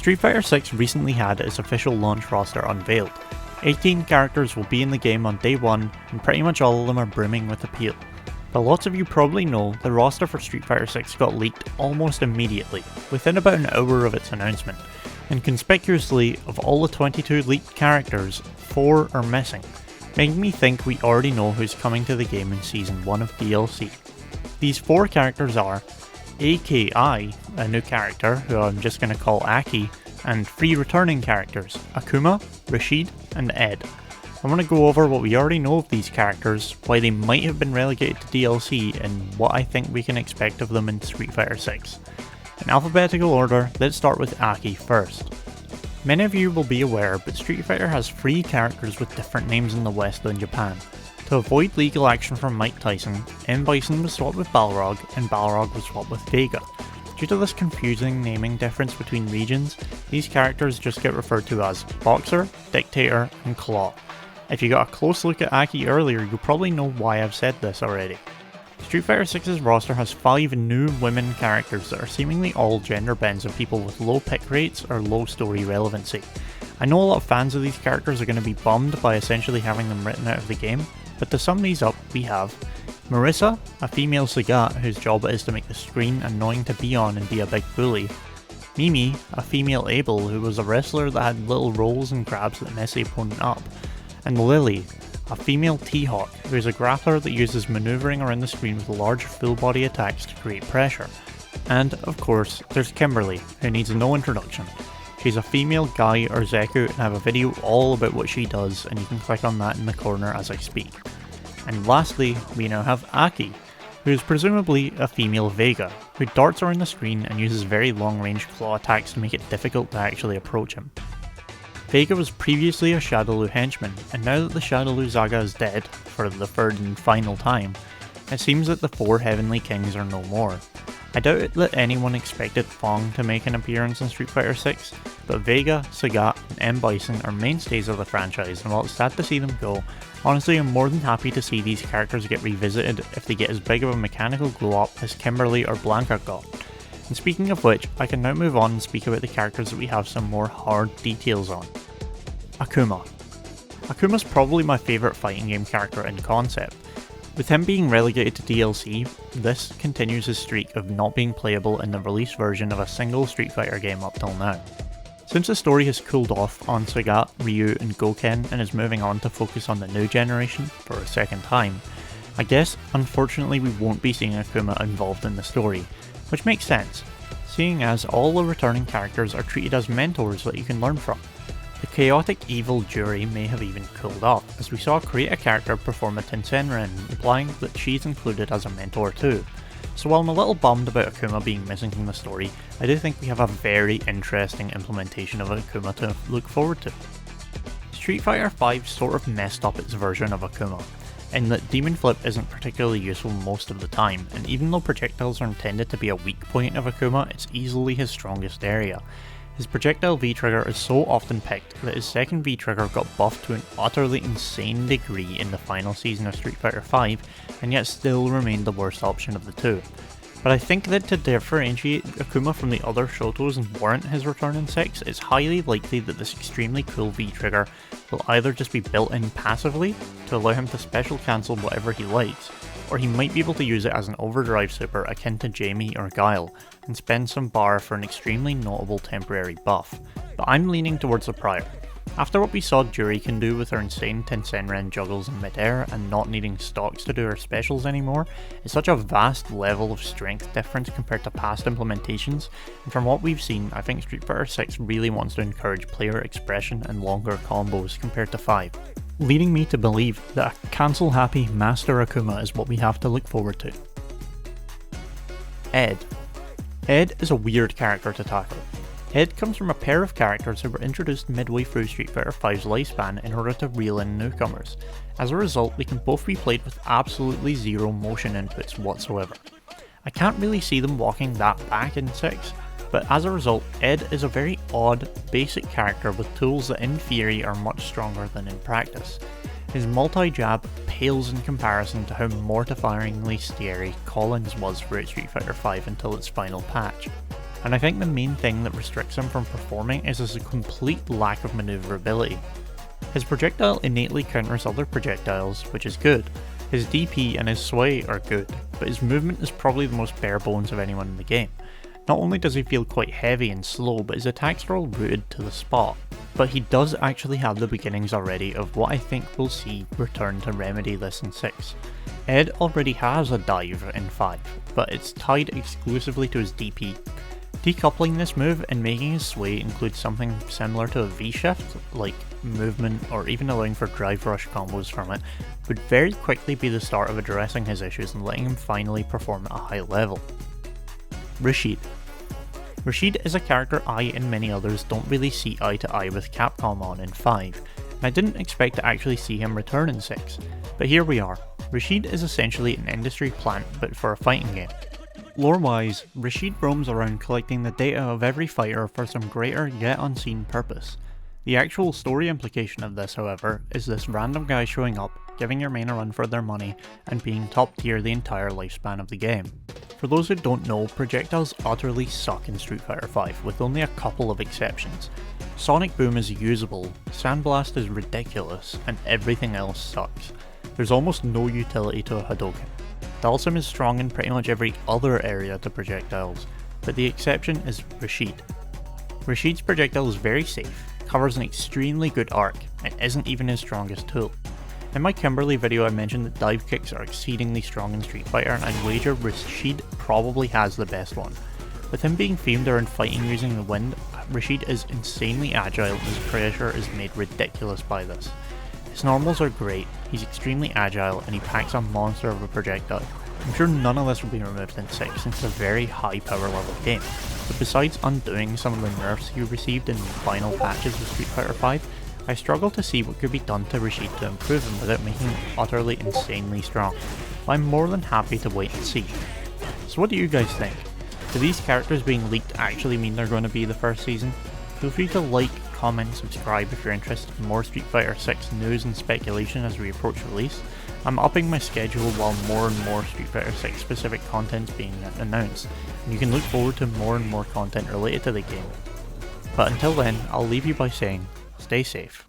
Street Fighter 6 recently had its official launch roster unveiled. 18 characters will be in the game on day 1, and pretty much all of them are brimming with appeal. But lots of you probably know the roster for Street Fighter 6 got leaked almost immediately, within about an hour of its announcement, and conspicuously, of all the 22 leaked characters, 4 are missing, making me think we already know who's coming to the game in Season 1 of DLC. These 4 characters are A.K.I, a new character who I'm just going to call A.K.I, and 3 returning characters, Akuma, Rashid, and Ed. I want to go over what we already know of these characters, why they might have been relegated to DLC, and what I think we can expect of them in Street Fighter 6. In alphabetical order, let's start with A.K.I first. Many of you will be aware, but Street Fighter has 3 characters with different names in the West and Japan. To avoid legal action from Mike Tyson, M. Bison was swapped with Balrog, and Balrog was swapped with Vega. Due to this confusing naming difference between regions, these characters just get referred to as Boxer, Dictator, and Claw. If you got a close look at A.K.I earlier, you'll probably know why I've said this already. Street Fighter 6's roster has 5 new women characters that are seemingly all gender bends of people with low pick rates or low story relevancy. I know a lot of fans of these characters are going to be bummed by essentially having them written out of the game, but to sum these up, we have Marissa, a female Sagat whose job it is to make the screen annoying to be on and be a big bully. Mimi, a female Abel who was a wrestler that had little rolls and grabs that mess the opponent up. And Lily, a female T-Hawk who is a grappler that uses manoeuvring around the screen with large full body attacks to create pressure. And, of course, there's Kimberly, who needs no introduction. She's a female Guy or Zeku, and I have a video all about what she does, and you can click on that in the corner as I speak. And lastly, we now have A.K.I, who is presumably a female Vega, who darts around the screen and uses very long range claw attacks to make it difficult to actually approach him. Vega was previously a Shadowloo henchman, and now that the Shadowloo Saga is dead, for the third and final time, it seems that the 4 Heavenly Kings are no more. I doubt that anyone expected Fong to make an appearance in Street Fighter 6, but Vega, Sagat, and M. Bison are mainstays of the franchise, and while it's sad to see them go, honestly I'm more than happy to see these characters get revisited if they get as big of a mechanical glow up as Kimberly or Blanca got. And speaking of which, I can now move on and speak about the characters that we have some more hard details on. Akuma. Akuma's probably my favourite fighting game character in concept. With him being relegated to DLC, this continues his streak of not being playable in the release version of a single Street Fighter game up till now. Since the story has cooled off on Sagat, Ryu and Goken and is moving on to focus on the new generation for a second time, I guess unfortunately we won't be seeing Akuma involved in the story, which makes sense, seeing as all the returning characters are treated as mentors that you can learn from. The chaotic evil jury may have even cooled off, as we saw create a character perform a Tensenren, implying that she's included as a mentor too. So while I'm a little bummed about Akuma being missing from the story, I do think we have a very interesting implementation of Akuma to look forward to. Street Fighter V sort of messed up its version of Akuma, in that Demon Flip isn't particularly useful most of the time, and even though projectiles are intended to be a weak point of Akuma, it's easily his strongest area. His projectile V-trigger is so often picked that his second V-trigger got buffed to an utterly insane degree in the final season of Street Fighter V, and yet still remained the worst option of the two. But I think that to differentiate Akuma from the other Shotos and warrant his return in 6, it's highly likely that this extremely cool V-trigger will either just be built in passively to allow him to special cancel whatever he likes, or he might be able to use it as an overdrive super akin to Jamie or Guile, and spend some bar for an extremely notable temporary buff, but I'm leaning towards the prior. After what we saw Juri can do with her insane Tensenren juggles in midair and not needing stocks to do her specials anymore, it's such a vast level of strength difference compared to past implementations, and from what we've seen, I think Street Fighter 6 really wants to encourage player expression and longer combos compared to 5. Leading me to believe that a cancel-happy Master Akuma is what we have to look forward to. Ed. Ed is a weird character to tackle. Ed comes from a pair of characters who were introduced midway through Street Fighter V's lifespan in order to reel in newcomers. As a result, they can both be played with absolutely zero motion inputs whatsoever. I can't really see them walking that back in 6, but as a result, Ed is a very odd, basic character with tools that in theory are much stronger than in practice. His multi-jab pales in comparison to how mortifyingly scary Collins was for Street Fighter V until its final patch. and I think the main thing that restricts him from performing is his complete lack of maneuverability. His projectile innately counters other projectiles, which is good. His DP and his sway are good, but his movement is probably the most bare bones of anyone in the game. Not only does he feel quite heavy and slow, but his attacks are all rooted to the spot. But he does actually have the beginnings already of what I think we'll see return to remedy this in 6. Ed already has a dive in 5, but it's tied exclusively to his DP. Decoupling this move and making his sway include something similar to a V-shift, like movement or even allowing for drive rush combos from it, would very quickly be the start of addressing his issues and letting him finally perform at a high level. Rashid. Rashid is a character I and many others don't really see eye to eye with Capcom on in 5, and I didn't expect to actually see him return in 6, but here we are. Rashid is essentially an industry plant but for a fighting game. Lore-wise, Rashid roams around collecting the data of every fighter for some greater yet unseen purpose. The actual story implication of this, however, is this random guy showing up, giving your main a run for their money, and being top tier the entire lifespan of the game. For those who don't know, projectiles utterly suck in Street Fighter V, with only a couple of exceptions. Sonic Boom is usable, Sandblast is ridiculous, and everything else sucks. There's almost no utility to a Hadouken. Dalsum is strong in pretty much every other area to projectiles, but the exception is Rashid. Rashid's projectile is very safe, covers an extremely good arc, and isn't even his strongest tool. In my Kimberly video I mentioned that dive kicks are exceedingly strong in Street Fighter, and I'd wager Rashid probably has the best one. With him being famed around fighting using the wind, Rashid is insanely agile and his pressure is made ridiculous by this. His normals are great, he's extremely agile, and he packs a monster of a projectile. I'm sure none of this will be removed in 6 since it's a very high power level game, but besides undoing some of the nerfs he received in final patches of Street Fighter V, I struggle to see what could be done to Rashid to improve him without making him utterly insanely strong, but I'm more than happy to wait and see. So what do you guys think? Do these characters being leaked actually mean they're going to be the first season? Feel free to like, comment, subscribe if you're interested in more Street Fighter 6 news and speculation as we approach release. I'm upping my schedule while more and more Street Fighter 6 specific content is being announced, and you can look forward to more and more content related to the game. But until then, I'll leave you by saying, stay safe.